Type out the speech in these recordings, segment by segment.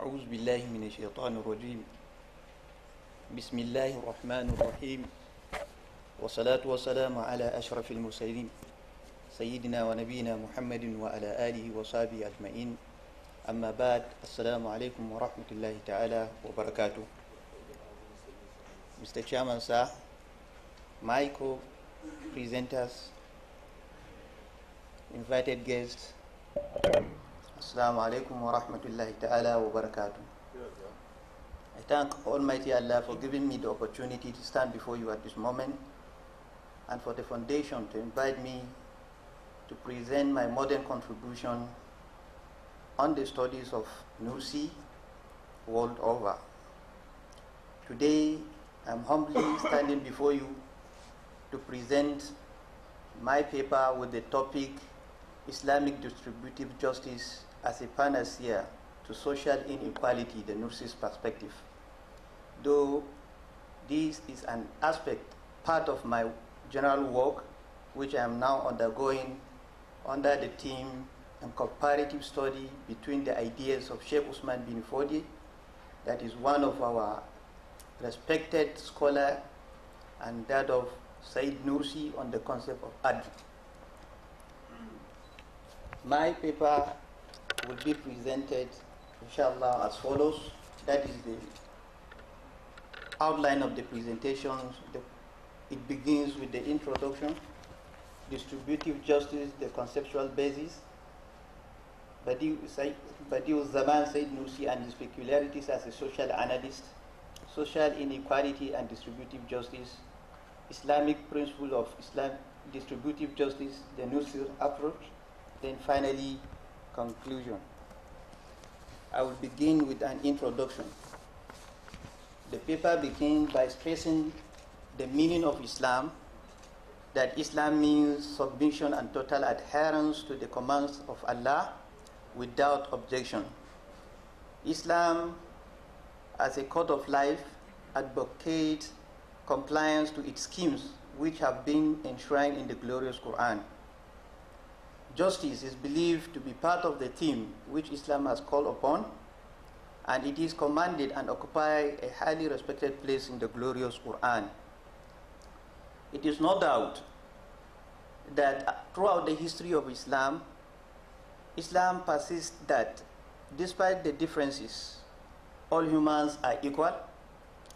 أعوذ بالله من الشيطان الرجيم بسم الله الرحمن الرحيم والصلاة والسلام على أشرف المرسلين سيدنا ونبينا محمد وعلى آله وصحبه أجمعين أما بعد السلام عليكم ورحمة الله تعالى وبركاته. Mr. Chairman, sir, my co-presenters, invited guests, Assalamu alaikum wa rahmatullahi ta'ala wa barakatuh. I thank Almighty Allah for giving me the opportunity to stand before you at this moment and for the foundation to invite me to present my modern contribution on the studies of Nursi world over. Today, I'm humbly standing before you to present my paper with the topic Islamic Distributive Justice as a Panacea to Social Inequality, the NURSI'S perspective. Though this is an aspect, part of my general work, which I am now undergoing under the theme and comparative study between the ideas of Sheikh Usman bin Fodi, that is one of our respected scholar, and that of Said Nursi on the concept of adl. My paper will be presented, inshallah, as follows. That is the outline of the presentation. It begins with the introduction, distributive justice, the conceptual basis, Bediuzzaman Said Nursi and his peculiarities as a social analyst, social inequality and distributive justice, Islamic principle of Islam, distributive justice, the NURSI'S approach, then finally conclusion. I will begin with an introduction. The paper begins by stressing the meaning of Islam, that Islam means submission and total adherence to the commands of Allah without objection. Islam, as a code of life, advocates compliance to its schemes which have been enshrined in the glorious Quran. Justice is believed to be part of the theme which Islam has called upon, and it is commanded and occupies a highly respected place in the glorious Quran. It is no doubt that throughout the history of Islam, Islam persists that despite the differences, all humans are equal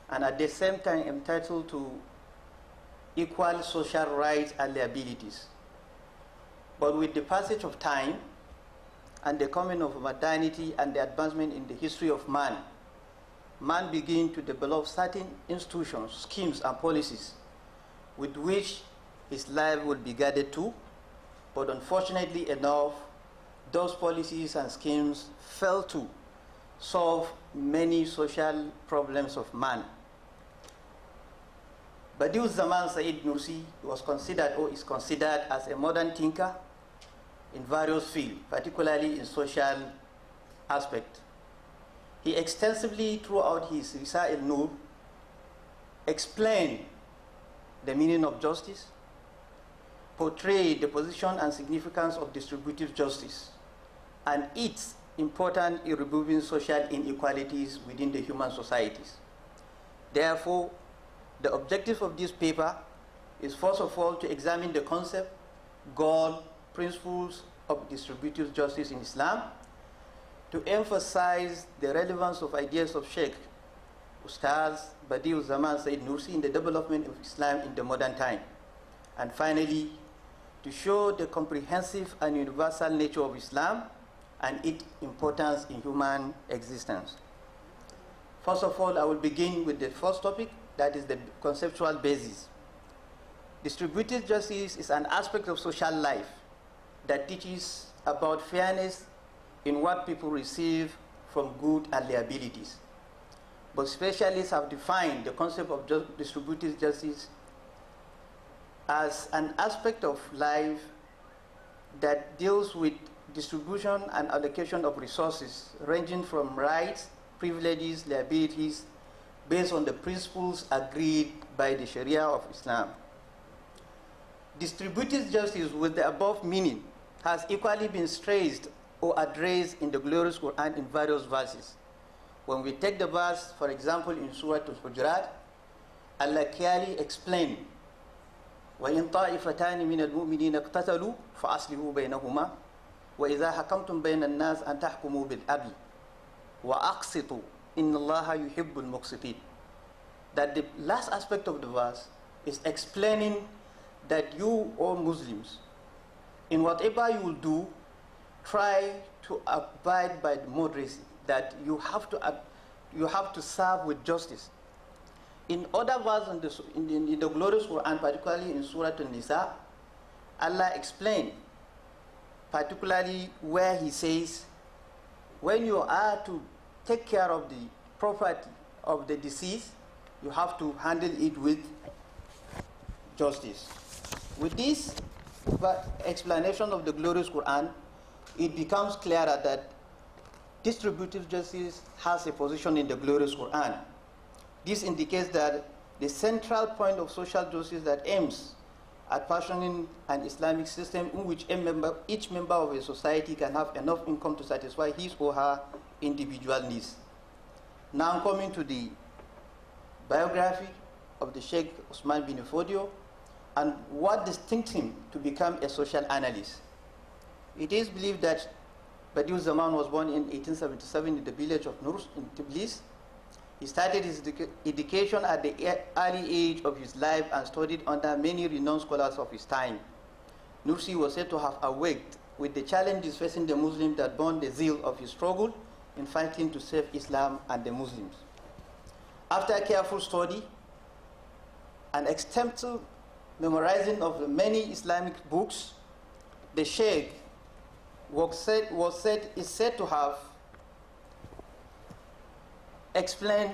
and at the same time entitled to equal social rights and liabilities. But with the passage of time and the coming of modernity and the advancement in the history of man, man began to develop certain institutions, schemes, and policies with which his life will be guided to. But unfortunately enough, those policies and schemes fail to solve many social problems of man. Bediuzzaman Said Nursi was considered or is considered as a modern thinker in various fields, particularly in social aspect. He extensively throughout his Risale-i-Nur explained the meaning of justice, portrayed the position and significance of distributive justice, and its importance in removing social inequalities within the human societies. Therefore, the objective of this paper is first of all to examine the concept, goal, principles of distributive justice in Islam, to emphasize the relevance of ideas of Sheikh Ustaz Bediuzzaman Said Nursi in the development of Islam in the modern time, and finally to show the comprehensive and universal nature of Islam and its importance in human existence. First of all, I will begin with the first topic, that is the conceptual basis. Distributive justice is an aspect of social life that teaches about fairness in what people receive from goods and liabilities. But specialists have defined the concept of distributive justice as an aspect of life that deals with distribution and allocation of resources ranging from rights, privileges, liabilities, based on the principles agreed by the Sharia of Islam. Distributive justice with the above meaning has equally been stressed or addressed in the glorious Quran in various verses. When we take the verse, for example, in Surah Al-Hujurat, Allah clearly explained, وَإِن طَائِفَتَانِ مِنَ الْمُؤْمِنِينَ اقْتَتَلُوا فَأَصْلِحُوا بَيْنَهُمَا وَإِذَا حَكَمْتُمْ بَيْنَ النَّاسِ أَن تَحْكُمُوا بِالْعَدْلِ وَأَقْسِطُوا إِنَّ اللَّهَ يُحِبُّ الْمُقْسِطِينَ. That the last aspect of the verse is explaining that you, all Muslims, in whatever you will do, try to abide by the moderacy, that you have to serve with justice. In other verses in the glorious Quran, particularly in Surah An-Nisa, Allah explained, particularly where He says, when you are to take care of the property of the deceased, you have to handle it with justice. With this explanation of the glorious Quran, it becomes clearer that distributive justice has a position in the glorious Quran. This indicates that the central point of social justice that aims at fashioning an Islamic system in which each member of a society can have enough income to satisfy his or her individual needs. Now coming to the biography of the Sheikh Usman bin Fodio and what distincts him to become a social analyst. It is believed that Bediuzzaman was born in 1877 in the village of Nur in Tbilisi. He started his education at the early age of his life and studied under many renowned scholars of his time. Nursi was said to have awaked with the challenges facing the Muslims that burned the zeal of his struggle in fighting to save Islam and the Muslims. After careful study and extensive memorizing of the many Islamic books, the Sheikh is said to have explained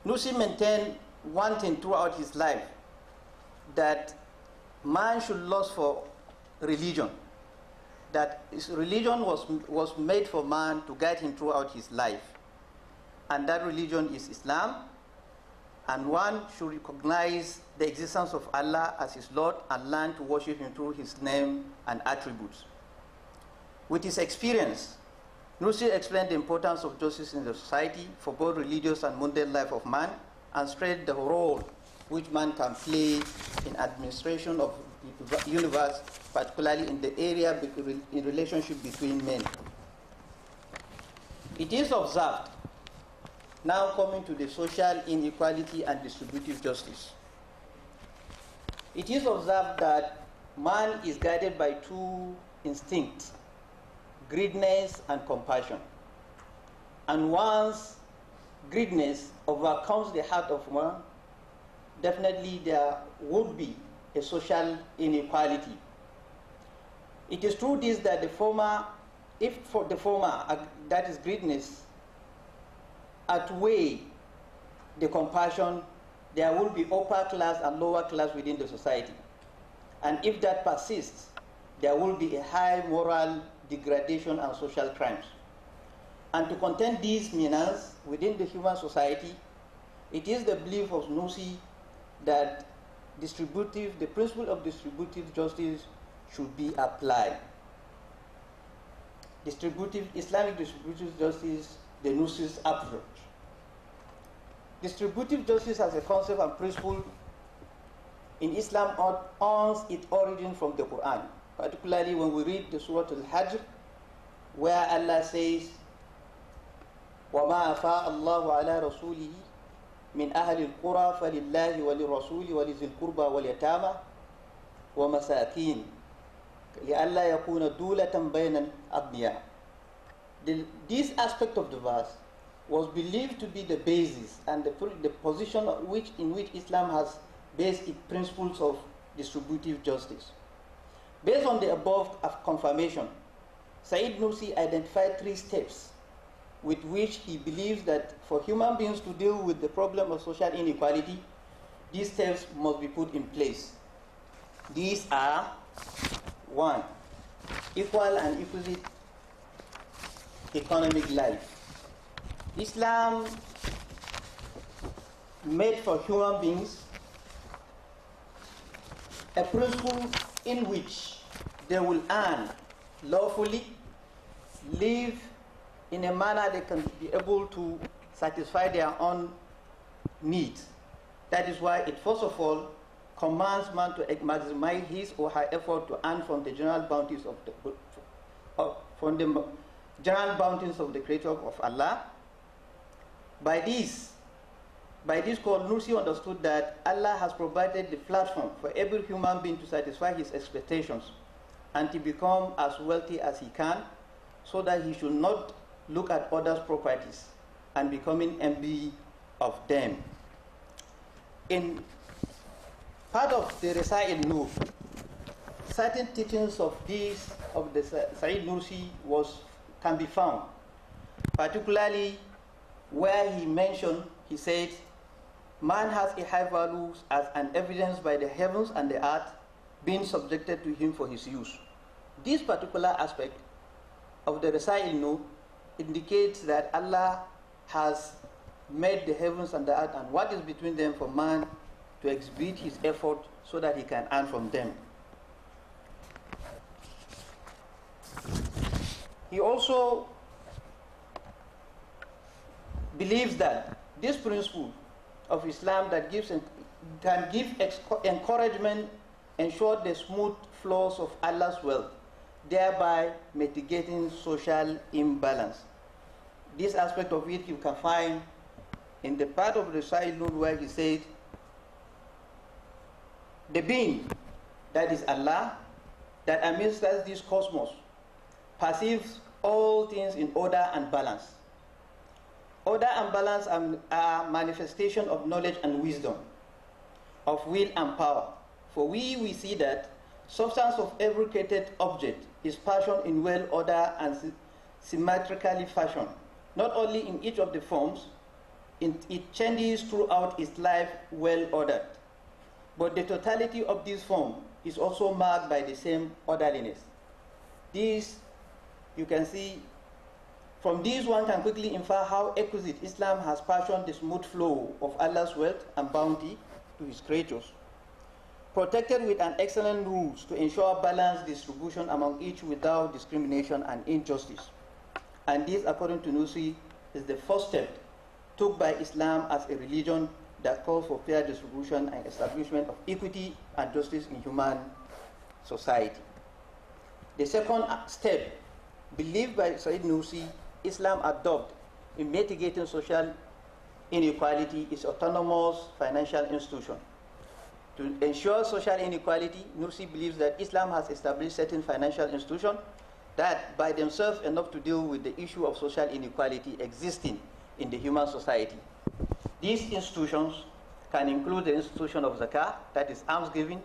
Nursi maintained one thing throughout his life, that man should lust for religion, that his religion was made for man to guide him throughout his life, and that religion is Islam, and one should recognize the existence of Allah as his Lord and learn to worship him through his name and attributes. With his experience, Nursi explained the importance of justice in the society for both religious and mundane life of man, and stressed the role which man can play in administration of the universe, particularly in the area in relationship between men. It is observed, now coming to the social inequality and distributive justice. It is observed that man is guided by two instincts, greediness and compassion. And once greediness overcomes the heart of man, definitely there would be a social inequality. It is through this that the former, if for the former, that is greediness, outweigh the compassion, there will be upper class and lower class within the society. And if that persists, there will be a high moral degradation and social crimes. And to contain these menaces within the human society, it is the belief of Nursi that the principle of distributive justice should be applied. Islamic distributive justice, the Nursi's approach. Distributive justice as a concept and principle in Islam owns its origin from the Quran, particularly when we read the Surah Al-Hajj, where Allah says, وَمَا أَفَاءَ اللَّهُ عَلَى رَسُولِهِ مِنْ أَهْلِ الْقُرَى فَلِلَّهِ وَلِلرَّسُولِ وَلِذِي الْقُرْبَى وَالْيَتَامَى وَمَسَاكِينَ لِأَلَّا يَكُونَ دُولَةً بَيْنَ الْأَغْنِيَاءِ. This aspect of the verse was believed to be the basis and the position in which Islam has based its principles of distributive justice. Based on the above confirmation, Said Nursi identified 3 steps with which he believes that for human beings to deal with the problem of social inequality, these steps must be put in place. These are: 1. Equal and equisite economic life. Islam made for human beings a principle in which they will earn lawfully live in a manner they can be able to satisfy their own needs. That is why it first of all commands man to maximize his or her effort to earn from the general bounties of the Creator of Allah. By this call, Nursi understood that Allah has provided the platform for every human being to satisfy his expectations and to become as wealthy as he can, so that he should not look at others' properties and becoming envy of them. In part of the Risale-i-Nur, certain teachings of the Said Nursi can be found, particularly where he said, man has a high value as an evidence by the heavens and the earth being subjected to him for his use. This particular aspect of the Risale-i-Nur indicates that Allah has made the heavens and the earth and what is between them for man to exhibit his effort so that he can earn from them. He also believes that this principle of Islam that can give encouragement ensure the smooth flows of Allah's wealth, thereby mitigating social imbalance. This aspect of it you can find in the part of the Risale-i-Nur where he said, the being, that is Allah, that administers this cosmos, perceives all things in order and balance. Order and balance are manifestation of knowledge and wisdom, of will and power. For we see that substance of every created object is fashioned in well order and symmetrically fashioned, not only in each of the forms, it changes throughout its life well ordered. But the totality of this form is also marked by the same orderliness. This, you can see, from this one can quickly infer how exquisite Islam has fashioned the smooth flow of Allah's wealth and bounty to his creatures, protected with an excellent rules to ensure balanced distribution among each without discrimination and injustice. And this, according to Nursi, is the first step took by Islam as a religion that calls for fair distribution and establishment of equity and justice in human society. The second step, believed by Said Nursi, Islam adopt in mitigating social inequality is autonomous financial institution. To ensure social inequality, Nursi believes that Islam has established certain financial institutions that by themselves enough to deal with the issue of social inequality existing in the human society. These institutions can include the institution of zakah, that is almsgiving,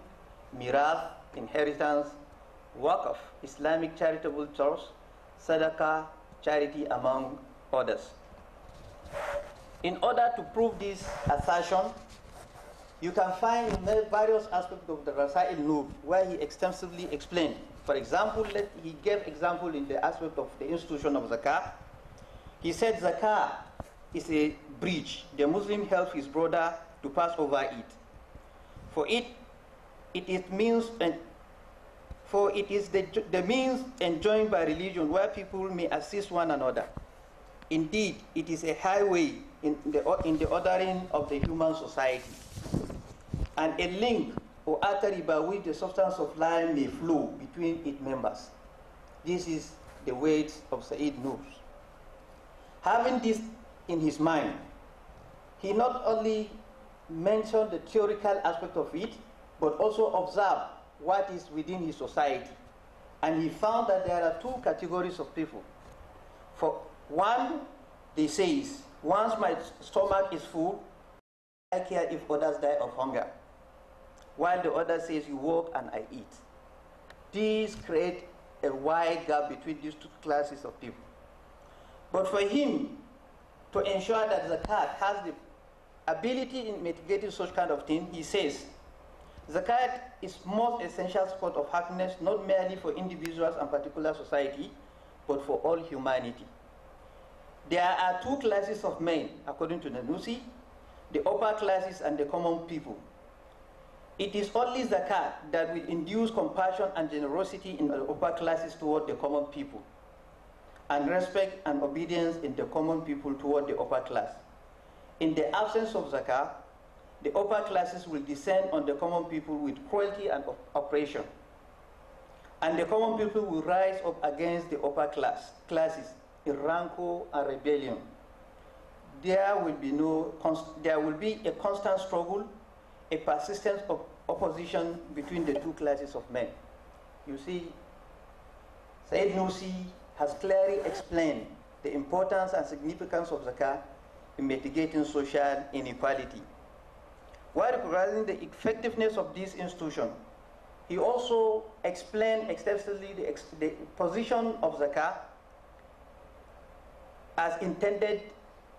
mirath, inheritance, waqf, Islamic charitable trust, sadaqah, charity, among others. In order to prove this assertion, you can find in various aspects of the Risale-i-Nur where he extensively explained. For example, he gave example in the aspect of the institution of zakah. He said zakah is a bridge. The Muslim helps his brother to pass over it. For it is the means enjoined by religion where people may assist one another. Indeed, it is a highway in the ordering of the human society, and a link or artery by which the substance of life may flow between its members. This is the words of Said Nursi. Having this in his mind, he not only mentioned the theoretical aspect of it, but also observed what is within his society. And he found that there are two categories of people. For one, they say, once my stomach is full, I care if others die of hunger. While the other says, you work and I eat. These create a wide gap between these two classes of people. But for him to ensure that zakat has the ability in mitigating such kind of thing, he says, zakat is most essential spot of happiness, not merely for individuals and particular society, but for all humanity. There are two classes of men, according to the Nursi, the upper classes and the common people. It is only zakat that will induce compassion and generosity in the upper classes toward the common people. and respect and obedience in the common people toward the upper class. In the absence of zakah, the upper classes will descend on the common people with cruelty and oppression. And the common people will rise up against the upper classes in rancor and rebellion. There will be a constant struggle, a persistent opposition between the two classes of men. You see, Said Nursi has clearly explained the importance and significance of zakah in mitigating social inequality. While recognizing the effectiveness of this institution, he also explained extensively the position of zakah as intended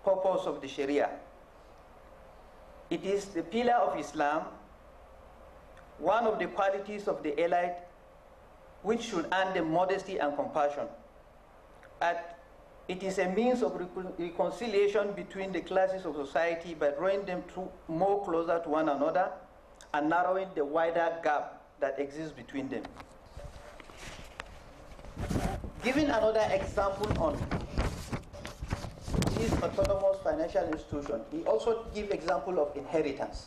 purpose of the Sharia. It is the pillar of Islam, one of the qualities of the elite, which should earn them modesty and compassion. It is a means of reconciliation between the classes of society by drawing them more closer to one another and narrowing the wider gap that exists between them. Giving another example on this autonomous financial institution, he also gives example of inheritance.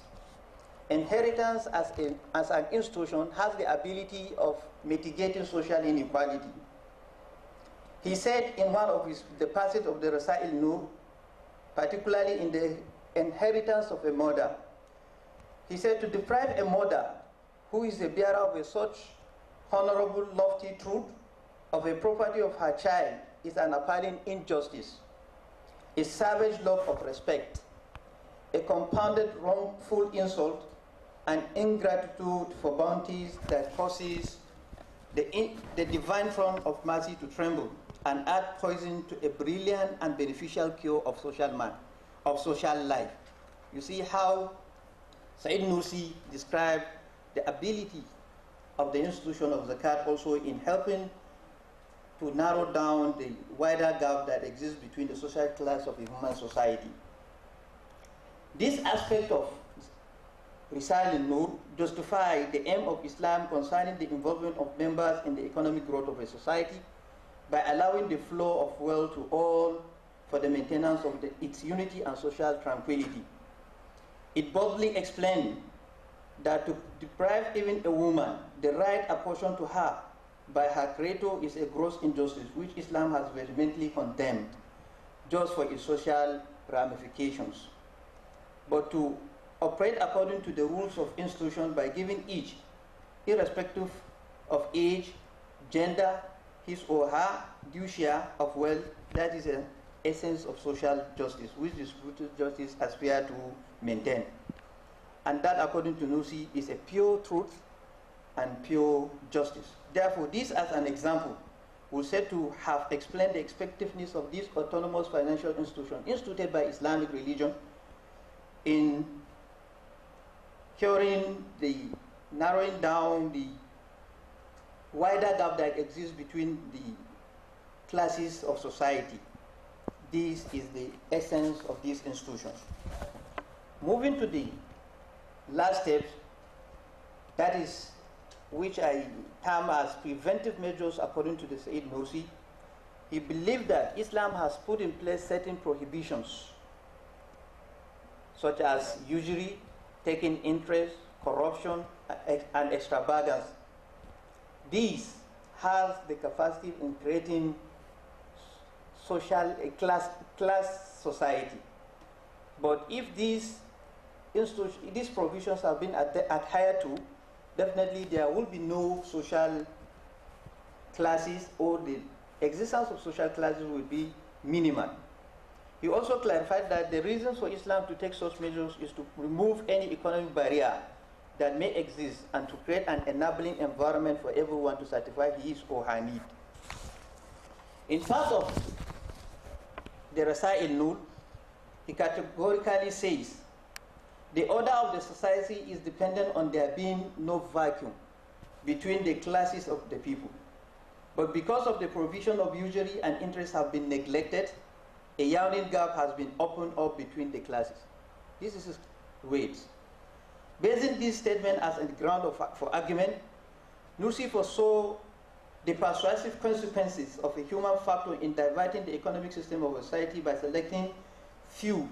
Inheritance as an institution has the ability of mitigating social inequality. He said in one of the passages of the Risale-i-Nur, particularly in the inheritance of a mother, he said, to deprive a mother who is the bearer of such honorable, lofty truth of a property of her child is an appalling injustice, a savage love of respect, a compounded wrongful insult, and ingratitude for bounties that causes the divine throne of mercy to tremble and add poison to a brilliant and beneficial cure of social life. You see how Said Nursi described the ability of the institution of zakat also in helping to narrow down the wider gap that exists between the social class of a human society. This aspect of Risale-i-Nur justify the aim of Islam concerning the involvement of members in the economic growth of a society by allowing the flow of wealth to all for the maintenance of its unity and social tranquility. It boldly explained that to deprive even a woman the right apportioned to her by her creator is a gross injustice which Islam has vehemently condemned just for its social ramifications. But to operate according to the rules of institution by giving each, irrespective of age, gender, his or her due share of wealth, that is the essence of social justice, which distributive justice aspires to maintain. And that, according to Nursi, is a pure truth and pure justice. Therefore, this as an example was said to have explained the effectiveness of this autonomous financial institution instituted by Islamic religion in narrowing down the wider gap that exists between the classes of society. This is the essence of these institutions. Moving to the last step, that is which I term as preventive measures according to the Said Nursi. He believed that Islam has put in place certain prohibitions such as usury, taking interest, corruption, and extravagance. These have the capacity in creating class society. But if these provisions have been adhered to, definitely there will be no social classes, or the existence of social classes will be minimal. He also clarified that the reason for Islam to take such measures is to remove any economic barrier that may exist and to create an enabling environment for everyone to satisfy his or her need. In part of the Risale-i-Nur, he categorically says, the order of the society is dependent on there being no vacuum between the classes of the people. But because of the provision of usury and interest have been neglected, a yawning gap has been opened up between the classes. This is his words. Basing this statement as a ground for argument, Nursi foresaw the persuasive consequences of a human factor in diverting the economic system of a society by selecting few,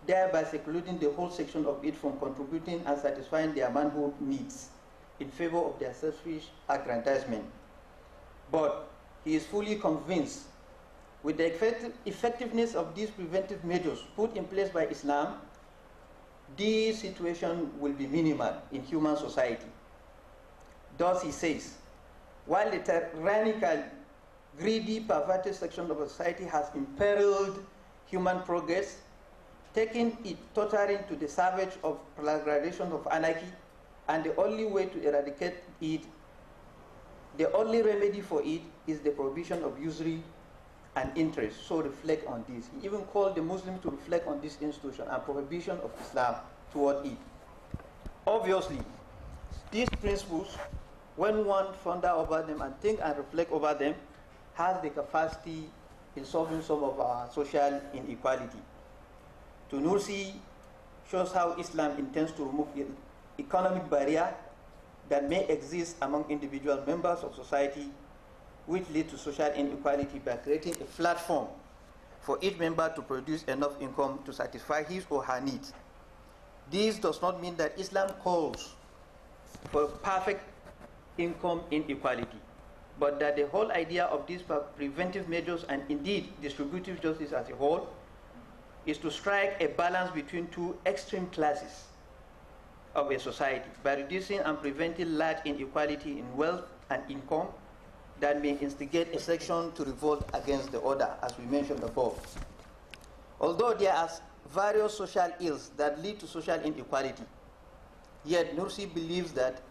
thereby secluding the whole section of it from contributing and satisfying their manhood needs in favor of their selfish aggrandizement. But he is fully convinced with the effectiveness of these preventive measures put in place by Islam, this situation will be minimal in human society. Thus he says, while the tyrannical, greedy, perverted section of society has imperiled human progress, taking it totally to the savage of flagellation of anarchy, and the only way to eradicate it, the only remedy for it is the prohibition of usury and interest. So reflect on this. He even called the Muslims to reflect on this institution and prohibition of Islam toward it. Obviously, these principles, when one ponder over them and think and reflect over them, has the capacity in solving some of our social inequality. To Nursi shows how Islam intends to remove the economic barrier that may exist among individual members of society, which lead to social inequality by creating a platform for each member to produce enough income to satisfy his or her needs. This does not mean that Islam calls for perfect income inequality, but that the whole idea of these preventive measures and indeed distributive justice as a whole is to strike a balance between two extreme classes of a society by reducing and preventing large inequality in wealth and income that may instigate a section to revolt against the other, as we mentioned above. Although there are various social ills that lead to social inequality, yet Nursi believes that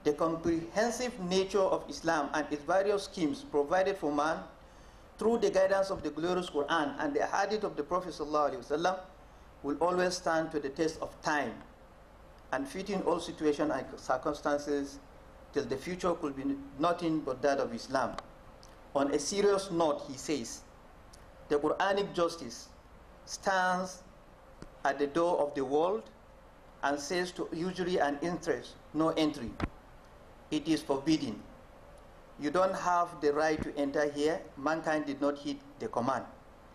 the comprehensive nature of Islam and its various schemes provided for man through the guidance of the glorious Quran and the hadith of the Prophet ﷺ will always stand to the test of time and fit in all situations and circumstances till the future could be nothing but that of Islam. On a serious note, he says, the Quranic justice stands at the door of the world and says to usury and interest, no entry. It is forbidden. You don't have the right to enter here. Mankind did not heed the command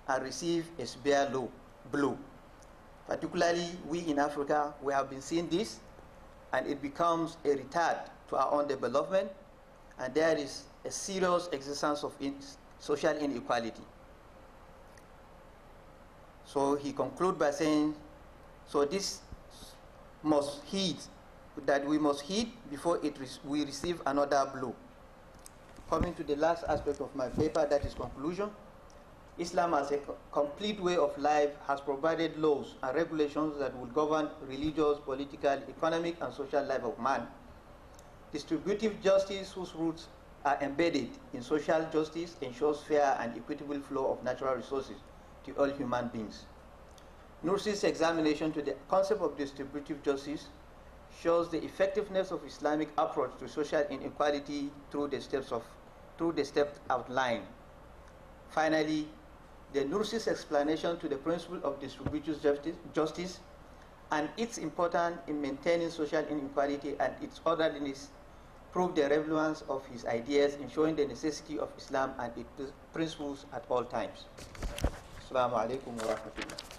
and receive a severe blow. Particularly we in Africa, we have been seeing this, and it becomes a retard to our own development, and there is a serious existence of social inequality. So he concludes by saying, so this must heed, that we must heed before we receive another blow. Coming to the last aspect of my paper, that is conclusion. Islam as a complete way of life has provided laws and regulations that will govern religious, political, economic, and social life of man. Distributive justice, whose roots are embedded in social justice, ensures fair and equitable flow of natural resources to all human beings. Nursi's examination to the concept of distributive justice shows the effectiveness of Islamic approach to social inequality through the steps outlined. Finally, the Nursi's explanation to the principle of distributive justice and its importance in maintaining social inequality and its orderliness prove the relevance of his ideas in showing the necessity of Islam and its principles at all times. Assalamu alaikum wa rahmatullah.